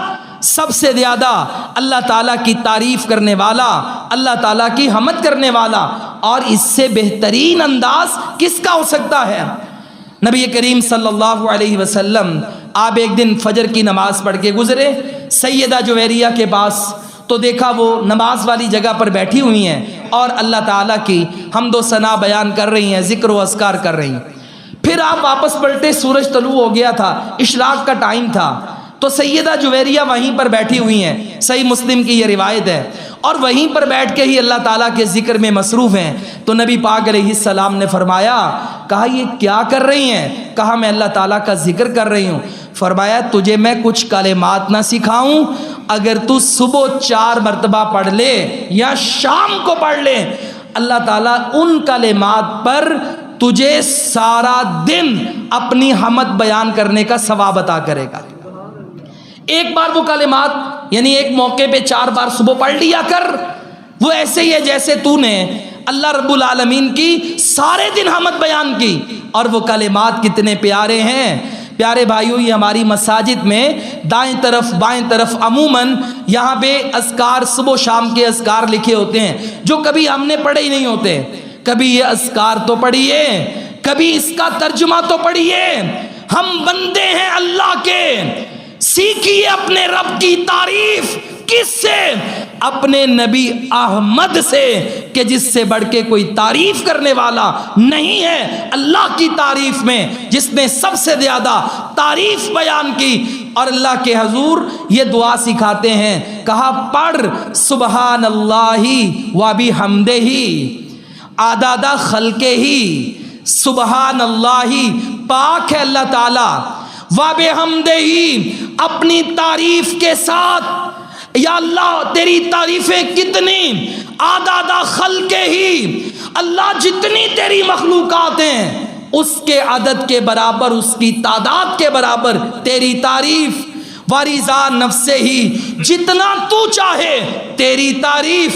سب سے زیادہ اللہ تعالیٰ کی تعریف کرنے والا، اللہ تعالیٰ کی حمد کرنے والا، اور اس سے بہترین انداز کس کا ہو سکتا ہے؟ نبی کریم صلی اللہ علیہ وسلم آپ ایک دن فجر کی نماز پڑھ کے گزرے سیدہ جویریہ کے پاس، تو دیکھا وہ نماز والی جگہ پر بیٹھی ہوئی ہیں اور اللہ تعالیٰ کی حمد و ثنا بیان کر رہی ہیں، ذکر و اذکار کر رہی ہیں۔ پھر آپ واپس پلٹے، سورج طلوع ہو گیا تھا، اشراق کا ٹائم تھا، تو سیدہ جویریہ وہیں پر بیٹھی ہوئی ہیں، صحیح مسلم کی یہ روایت ہے، اور وہیں پر بیٹھ کے ہی اللہ تعالیٰ کے ذکر میں مصروف ہیں۔ تو نبی پاک علیہ السلام نے فرمایا، کہا یہ کیا کر رہی ہیں؟ کہا میں اللہ تعالیٰ کا ذکر کر رہی ہوں۔ فرمایا تجھے میں کچھ کلمات نہ سکھاؤں؟ اگر تو صبح 4 مرتبہ پڑھ لے یا شام کو پڑھ لے، اللہ تعالیٰ ان کلمات پر تجھے سارا دن اپنی حمد بیان کرنے کا ثواب عطا کرے گا۔ ایک بار وہ کلمات یعنی ایک موقع پہ 4 بار صبح پڑھ لیا کر، وہ ایسے ہی ہے جیسے تو نے اللہ رب العالمین کی سارے دن حمد بیان کی۔ اور وہ کلمات کتنے پیارے ہیں پیارے بھائیوں، یہ ہماری مساجد میں دائیں طرف بائیں طرف عموماً یہاں پہ اذکار صبح شام کے اذکار لکھے ہوتے ہیں جو کبھی ہم نے پڑھے ہی نہیں ہوتے۔ کبھی یہ اذکار تو پڑھیے، کبھی اس کا ترجمہ تو پڑھیے۔ ہم بندے ہیں اللہ کے، سیکھیے اپنے رب کی تعریف۔ کس سے؟ اپنے نبی احمد سے، کہ جس سے بڑھ کے کوئی تعریف کرنے والا نہیں ہے اللہ کی تعریف میں، جس نے سب سے زیادہ تعریف بیان کی۔ اور اللہ کے حضور یہ دعا سکھاتے ہیں، کہا پڑھ سبحان اللہ و بحمدہ عدد خلقہ، سبحان اللہ پاک ہے اللہ تعالی، و بحمدہ اپنی تعریف کے ساتھ، یا اللہ تیری تعریفیں کتنی، عدد خلقہ ہی، اللہ جتنی تیری مخلوقات ہیں اس کے عدد کے برابر، اس کی تعداد کے برابر تیری تعریف، ورضا نفسہ ہی، جتنا تو چاہے تیری تعریف،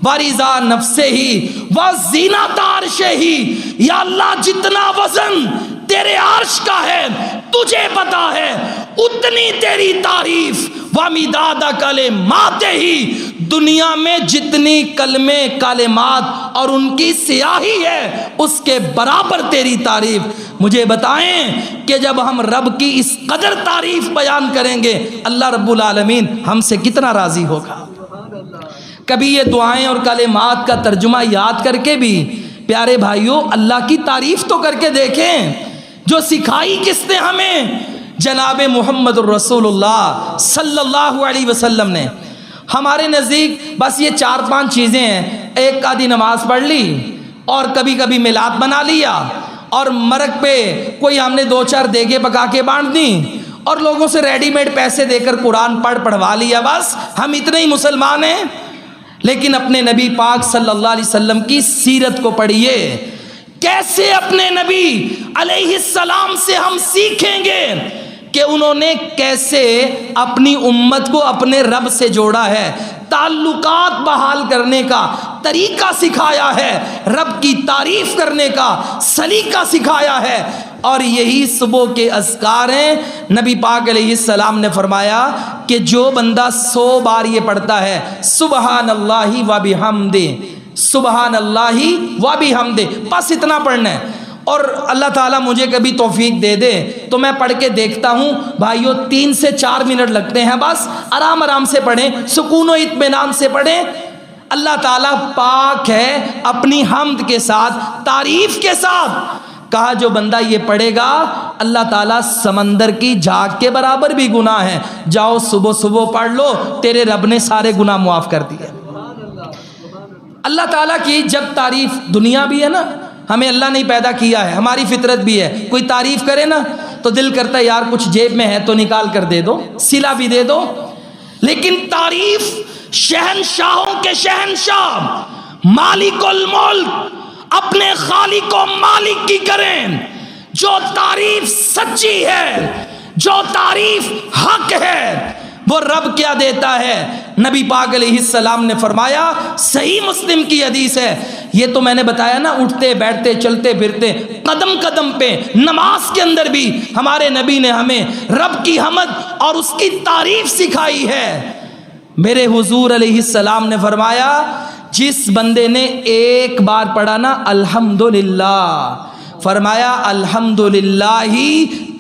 ورضا نفسہ ہی وزینت عرشہ ہی، یا اللہ جتنا وزن تیرے عرش کا ہے تجھے پتا ہے، اتنی تیری تعریف، ومداد کلماتہ ہی، دنیا میں جتنی کلمے کلمات اور ان کی سیاہی ہے اس کے برابر تیری تعریف۔ مجھے بتائیں کہ جب ہم رب کی اس قدر تعریف بیان کریں گے اللہ رب العالمین ہم سے کتنا راضی ہوگا۔ کبھی یہ دعائیں اور کلمات کا ترجمہ یاد کر کے بھی پیارے بھائیوں اللہ کی تعریف تو کر کے دیکھیں، جو سکھائی کس نے ہمیں؟ جناب محمد الرسول اللہ صلی اللہ علیہ وسلم نے۔ ہمارے نزدیک بس یہ 4-5 چیزیں ہیں، ایک آدھی نماز پڑھ لی اور کبھی کبھی میلاد بنا لیا اور مرگ پہ کوئی ہم نے 2-4 دیگیں پکا کے بانٹ دی اور لوگوں سے ریڈی میڈ پیسے دے کر قرآن پڑھوا لیا، بس ہم اتنے ہی مسلمان ہیں۔ لیکن اپنے نبی پاک صلی اللہ علیہ وسلم کی سیرت کو پڑھیے، کیسے اپنے نبی علیہ السلام سے ہم سیکھیں گے کہ انہوں نے کیسے اپنی امت کو اپنے رب سے جوڑا ہے، تعلقات بحال کرنے کا طریقہ سکھایا ہے، رب کی تعریف کرنے کا سلیقہ سکھایا ہے، اور یہی صبح کے اذکار ہیں۔ نبی پاک علیہ السلام نے فرمایا کہ جو بندہ 100 بار یہ پڑھتا ہے سبحان اللہ و بحمدہ، سبحان اللہ و بحمدہ، بس اتنا پڑھنا ہے، اور اللہ تعالیٰ مجھے کبھی توفیق دے دے تو میں پڑھ کے دیکھتا ہوں بھائیوں 3 سے 4 منٹ لگتے ہیں، بس آرام آرام سے پڑھیں، سکون و اطمینان سے پڑھیں۔ اللہ تعالیٰ پاک ہے اپنی حمد کے ساتھ، تعریف کے ساتھ۔ کہا جو بندہ یہ پڑھے گا اللہ تعالیٰ سمندر کی جھاگ کے برابر بھی گناہ ہے، جاؤ صبح صبح پڑھ لو، تیرے رب نے سارے گناہ معاف کر دیے۔ اللہ تعالیٰ کی جب تعریف، دنیا بھی ہے نا، ہمیں اللہ نے پیدا کیا ہے، ہماری فطرت بھی ہے، کوئی تعریف کرے نا تو دل کرتا ہے یار کچھ جیب میں ہے تو نکال کر دے دو، سلا بھی دے دو۔ لیکن تعریف شہنشاہوں کے شہنشاہ مالک الملک اپنے خالق و مالک کی کریں۔ جو تعریف سچی ہے، جو تعریف حق ہے، وہ رب کیا دیتا ہے؟ نبی پاک علیہ السلام نے فرمایا، صحیح مسلم کی حدیث ہے، یہ تو میں نے بتایا نا، اٹھتے بیٹھتے چلتے پھرتے قدم قدم پہ نماز کے اندر بھی ہمارے نبی نے ہمیں رب کی حمد اور اس کی تعریف سکھائی ہے۔ میرے حضور علیہ السلام نے فرمایا جس بندے نے ایک بار پڑھا نا الحمدللہ، فرمایا الحمدللہ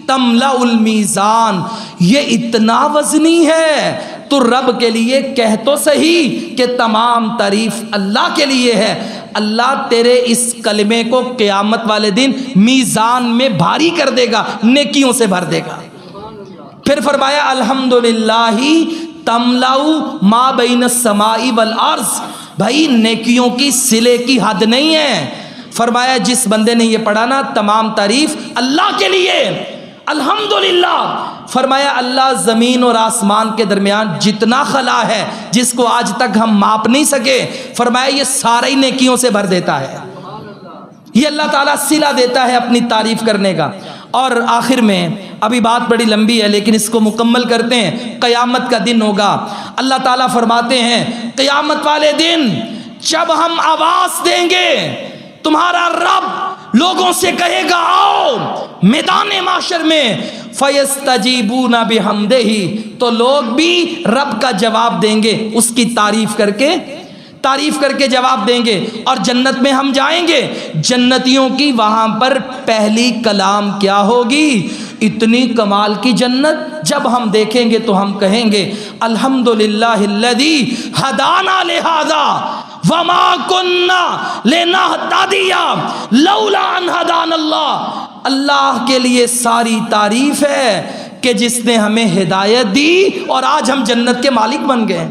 تملأ المیزان، یہ اتنا وزنی ہے تو رب کے لیے کہہ تو صحیح کہ تمام تعریف اللہ کے لیے ہے، اللہ تیرے اس کلمے کو قیامت والے دن میزان میں بھاری کر دے گا، نیکیوں سے بھر دے گا۔ پھر فرمایا الحمدللہ تملأ ما بین السماء والارض، بھائی نیکیوں کی صلے کی حد نہیں ہے۔ فرمایا جس بندے نے یہ پڑھا نا تمام تعریف اللہ کے لیے، الحمدللہ، فرمایا اللہ زمین اور آسمان کے درمیان جتنا خلا ہے جس کو آج تک ہم ماپ نہیں سکے، فرمایا یہ سارے ہی نیکیوں سے بھر دیتا ہے۔ یہ اللہ تعالیٰ صلہ دیتا ہے اپنی تعریف کرنے کا۔ اور آخر میں، ابھی بات بڑی لمبی ہے لیکن اس کو مکمل کرتے ہیں، قیامت کا دن ہوگا۔ اللہ تعالیٰ فرماتے ہیں قیامت والے دن جب ہم آواز دیں گے، تمہارا رب لوگوں سے کہے گا آؤ میدان معاشر میں، فَيَسْتَجِيبُونَ بِحَمْدِهِ، تو لوگ بھی رب کا جواب دیں گے، اس کی تعریف کر کے جواب دیں گے۔ اور جنت میں ہم جائیں گے، جنتیوں کی وہاں پر پہلی کلام کیا ہوگی؟ اتنی کمال کی جنت جب ہم دیکھیں گے تو ہم کہیں گے الحمدللہ الذی ہدانا لہذا وما کننا لنہتدی لولا ان ہدانا اللہ، اللہ کے لیے ساری تعریف ہے کہ جس نے ہمیں ہدایت دی اور آج ہم جنت کے مالک بن گئے۔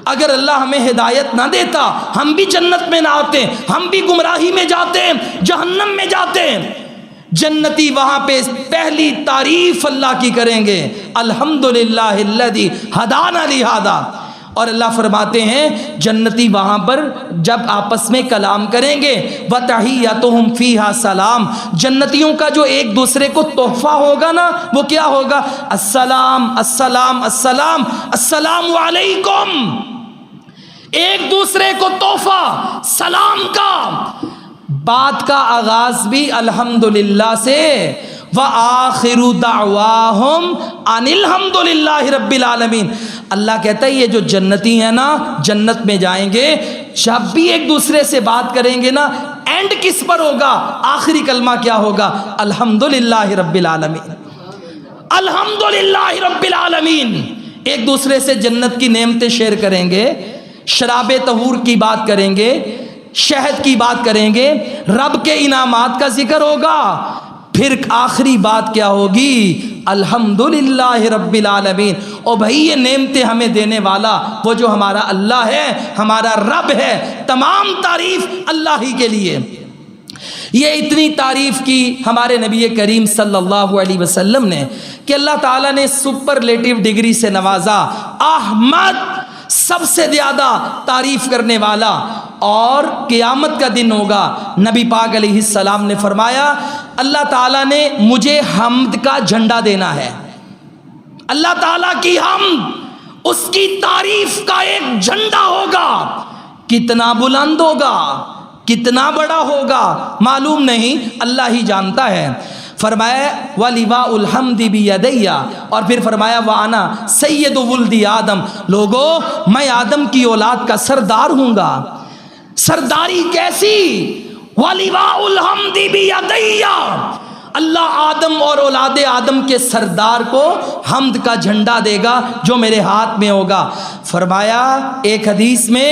اگر اللہ ہمیں ہدایت نہ دیتا ہم بھی جنت میں نہ آتے، ہم بھی گمراہی میں جاتے، جہنم میں جاتے۔ جنتی وہاں پہ پہلی تعریف اللہ کی کریں گے، الحمدللہ الذی ہدانا لہذا۔ اور اللہ فرماتے ہیں جنتی وہاں پر جب آپس میں کلام کریں گے وَتَحِيَّتُهُمْ فِيهَا سلام، جنتیوں کا جو ایک دوسرے کو تحفہ ہوگا نا وہ کیا ہوگا؟ السلام السلام السلام السلام علیکم، ایک دوسرے کو تحفہ سلام کا۔ بات کا آغاز بھی الحمدللہ سے، وآخر دعواہم ان الحمد للہ رب العالمین۔ اللہ کہتا ہے یہ جو جنتی ہیں نا جنت میں جائیں گے، جب بھی ایک دوسرے سے بات کریں گے نا اینڈ کس پر ہوگا؟ آخری کلمہ کیا ہوگا؟ الحمدللہ رب العالمین، الحمدللہ رب العالمین۔ ایک دوسرے سے جنت کی نعمتیں شیئر کریں گے، شراب طہور کی بات کریں گے، شہد کی بات کریں گے، رب کے انعامات کا ذکر ہوگا، پھر آخری بات کیا ہوگی؟ الحمدللہ رب العالمین۔ او بھائی یہ نعمتیں ہمیں دینے والا وہ جو ہمارا اللہ ہے، ہمارا رب ہے، تمام تعریف اللہ ہی کے لیے۔ یہ اتنی تعریف کی ہمارے نبی کریم صلی اللہ علیہ وسلم نے کہ اللہ تعالیٰ نے سپرلیٹو ڈگری سے نوازا، احمد سب سے زیادہ تعریف کرنے والا، اور قیامت کا دن ہوگا نبی پاک علیہ السلام نے فرمایا اللہ تعالیٰ نے مجھے حمد کا جھنڈا دینا ہے، اللہ تعالیٰ کی حمد، اس کی تعریف کا ایک جھنڈا ہوگا، کتنا بلند ہوگا، کتنا بڑا ہوگا معلوم نہیں، اللہ ہی جانتا ہے۔ فرمایا وَلِوَاءُ الْحَمْدِ بِيَدَيَّ، اور پھر فرمایا وَأَنَا سَيِّدُ وُلْدِ آدم، لوگو میں آدم کی اولاد کا سردار ہوں گا۔ سرداری کیسی؟ وَلِوَاءُ الْحَمْدِ بِيَدَيَّ، اللہ آدم اور اولاد آدم کے سردار کو حمد کا جھنڈا دے گا جو میرے ہاتھ میں ہوگا۔ فرمایا ایک حدیث میں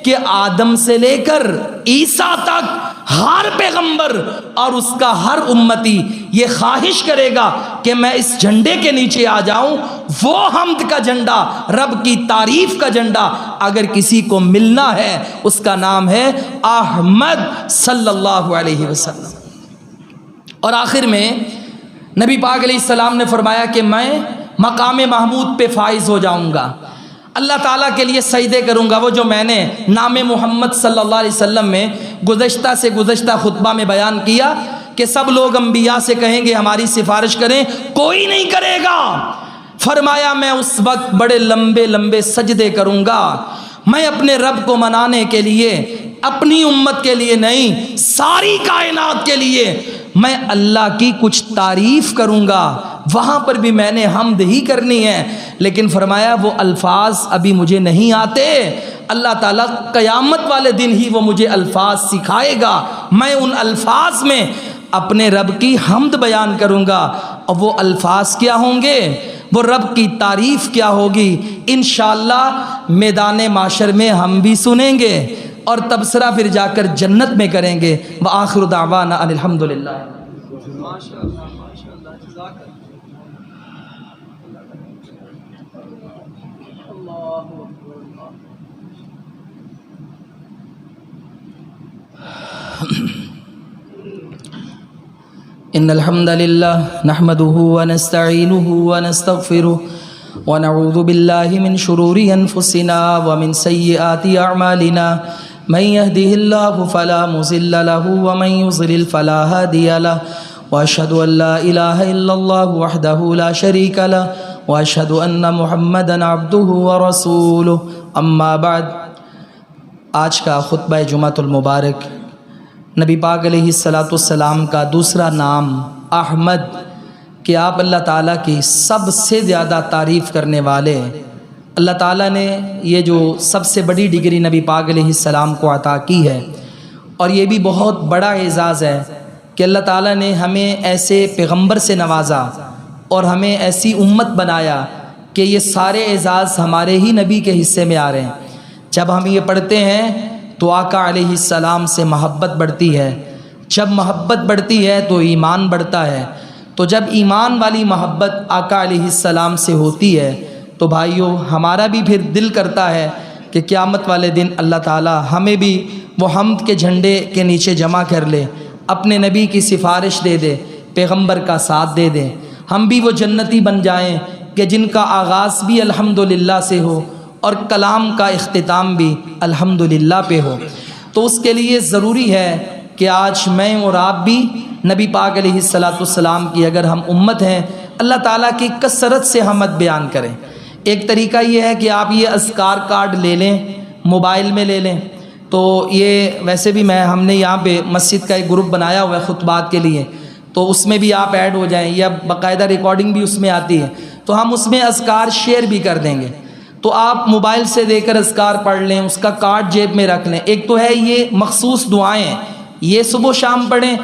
کہ آدم سے لے کر عیسیٰ تک ہر پیغمبر اور اس کا ہر امتی یہ خواہش کرے گا کہ میں اس جھنڈے کے نیچے آ جاؤں، وہ حمد کا جھنڈا، رب کی تعریف کا جھنڈا اگر کسی کو ملنا ہے اس کا نام ہے احمد صلی اللہ علیہ وسلم۔ اور آخر میں نبی پاک علیہ السلام نے فرمایا کہ میں مقام محمود پہ فائز ہو جاؤں گا، اللہ تعالیٰ کے لیے سجدے کروں گا، وہ جو میں نے نام محمد صلی اللہ علیہ وسلم میں گزشتہ خطبہ میں بیان کیا کہ سب لوگ انبیاء سے کہیں گے ہماری سفارش کریں، کوئی نہیں کرے گا۔ فرمایا میں اس وقت بڑے لمبے لمبے سجدے کروں گا، میں اپنے رب کو منانے کے لیے، اپنی امت کے لیے نہیں، ساری کائنات کے لیے میں اللہ کی کچھ تعریف کروں گا، وہاں پر بھی میں نے حمد ہی کرنی ہے۔ لیکن فرمایا وہ الفاظ ابھی مجھے نہیں آتے، اللہ تعالیٰ قیامت والے دن ہی وہ مجھے الفاظ سکھائے گا، میں ان الفاظ میں اپنے رب کی حمد بیان کروں گا۔ اور وہ الفاظ کیا ہوں گے، وہ رب کی تعریف کیا ہوگی، انشاءاللہ میدان معاشر میں ہم بھی سنیں گے اور تبصرہ پھر جا کر جنت میں کریں گے۔ وآخر دعوانا ان الحمدللہ۔ ان الحمد لله نحمده ونستعينه ونستغفره ونعوذ بالله من شرور انفسنا ومن سيئات اعمالنا، من يهده الله فلا مضل له ومن يضلل فلا هادي له، واشهد ان لا اله الا الله وحده لا شريك له، واشهد ان محمدا عبده ورسوله، اما بعد۔ آج کا خطبہ جمعۃ المبارک نبی پاک علیہ السلام کا دوسرا نام احمد، کہ آپ اللہ تعالیٰ کی سب سے زیادہ تعریف کرنے والے۔ اللہ تعالیٰ نے یہ جو سب سے بڑی ڈگری نبی پاک علیہ السلام کو عطا کی ہے، اور یہ بھی بہت بڑا اعزاز ہے کہ اللہ تعالیٰ نے ہمیں ایسے پیغمبر سے نوازا اور ہمیں ایسی امت بنایا کہ یہ سارے اعزاز ہمارے ہی نبی کے حصے میں آ رہے ہیں۔ جب ہم یہ پڑھتے ہیں تو آقا علیہ السلام سے محبت بڑھتی ہے، جب محبت بڑھتی ہے تو ایمان بڑھتا ہے، تو جب ایمان والی محبت آقا علیہ السلام سے ہوتی ہے تو بھائیوں ہمارا بھی پھر دل کرتا ہے کہ قیامت والے دن اللہ تعالیٰ ہمیں بھی وہ حمد کے جھنڈے کے نیچے جمع کر لے، اپنے نبی کی سفارش دے دے، پیغمبر کا ساتھ دے دے، ہم بھی وہ جنتی بن جائیں کہ جن کا آغاز بھی الحمدللہ سے ہو اور کلام کا اختتام بھی الحمدللہ پہ ہو۔ تو اس کے لیے ضروری ہے کہ آج میں اور آپ بھی نبی پاک علیہ السلام کی اگر ہم امت ہیں، اللہ تعالیٰ کی کثرت سے حمد بیان کریں۔ ایک طریقہ یہ ہے کہ آپ یہ اذکار کارڈ لے لیں، موبائل میں لے لیں، تو یہ ویسے بھی ہم نے یہاں پہ مسجد کا ایک گروپ بنایا ہوا ہے خطبات کے لیے، تو اس میں بھی آپ ایڈ ہو جائیں، یا باقاعدہ ریکارڈنگ بھی اس میں آتی ہے، تو ہم اس میں اذکار شیئر بھی کر دیں گے، تو آپ موبائل سے دے کر اذکار پڑھ لیں، اس کا کارڈ جیب میں رکھ لیں۔ ایک تو ہے یہ مخصوص دعائیں یہ صبح و شام پڑھیں،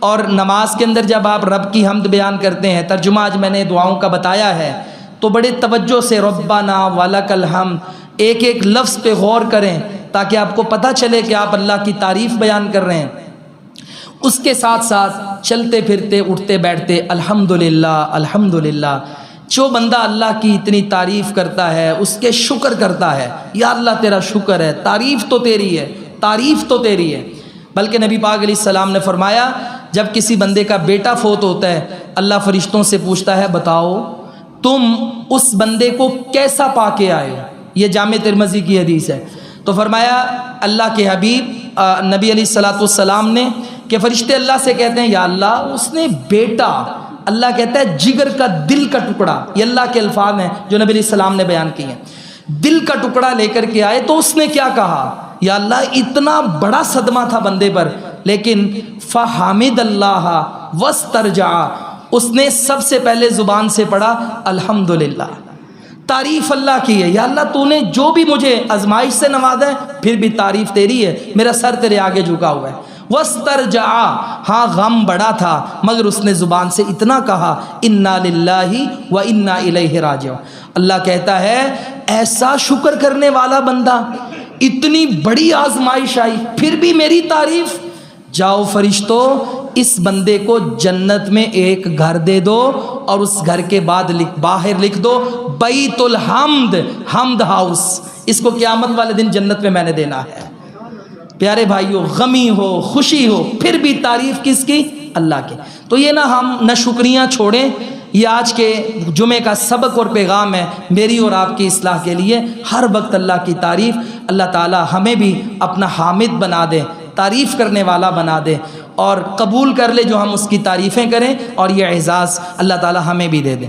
اور نماز کے اندر جب آپ رب کی حمد بیان کرتے ہیں، ترجمہ آج میں نے دعاؤں کا بتایا ہے، تو بڑے توجہ سے ربنا ولک الحمد ایک ایک لفظ پہ غور کریں تاکہ آپ کو پتہ چلے کہ آپ اللہ کی تعریف بیان کر رہے ہیں۔ اس کے ساتھ ساتھ چلتے پھرتے اٹھتے بیٹھتے الحمدللہ الحمدللہ۔ جو بندہ اللہ کی اتنی تعریف کرتا ہے، اس کے شکر کرتا ہے، یا اللہ تیرا شکر ہے، تعریف تو تیری ہے، تعریف تو تیری ہے۔ بلکہ نبی پاک علیہ السلام نے فرمایا جب کسی بندے کا بیٹا فوت ہوتا ہے، اللہ فرشتوں سے پوچھتا ہے بتاؤ تم اس بندے کو کیسا پا کے آئے ہو؟ یہ جامع ترمذی کی حدیث ہے۔ تو فرمایا اللہ کے حبیب نبی علیہ السلام نے کہ فرشتے اللہ سے کہتے ہیں یا اللہ اس نے بیٹا، اللہ کہتا ہے جگر کا دل کا ٹکڑا، یہ اللہ کے الفاظ ہیں جو نبی علیہ السلام نے بیان کیے ہیں، دل کا ٹکڑا لے کر کے آئے تو اس نے کیا کہا؟ یا اللہ اتنا بڑا صدمہ تھا بندے پر، لیکن فحمد اللہ واسترجع، اس نے سب سے پہلے زبان سے پڑھا الحمدللہ، تعریف اللہ کی ہے، یا اللہ تو نے جو بھی مجھے آزمائش سے نوازا ہے پھر بھی تعریف تیری ہے، میرا سر تیرے آگے جھکا ہوا ہے۔ واسترجع، ہاں غم بڑا تھا مگر اس نے زبان سے اتنا کہا انا للہ و انا الیہ راجعون۔ اللہ کہتا ہے ایسا شکر کرنے والا بندہ، اتنی بڑی آزمائش آئی پھر بھی میری تعریف، جاؤ فرشتوں اس بندے کو جنت میں ایک گھر دے دو اور اس گھر کے بعد باہر لکھ دو بیت الحمد، حمد ہاؤس، اس کو قیامت والے دن جنت میں میں نے دینا ہے۔ پیارے بھائیو، غمی ہو خوشی ہو پھر بھی تعریف کس کی؟ اللہ کی۔ تو یہ ہم نہ شکریاں چھوڑیں، یہ آج کے جمعے کا سبق اور پیغام ہے میری اور آپ کی اصلاح کے لیے، ہر وقت اللہ کی تعریف۔ اللہ تعالی ہمیں بھی اپنا حامد بنا دے، تعریف کرنے والا بنا دے، اور قبول کر لے جو ہم اس کی تعریفیں کریں، اور یہ اعزاز اللہ تعالی ہمیں بھی دے دے۔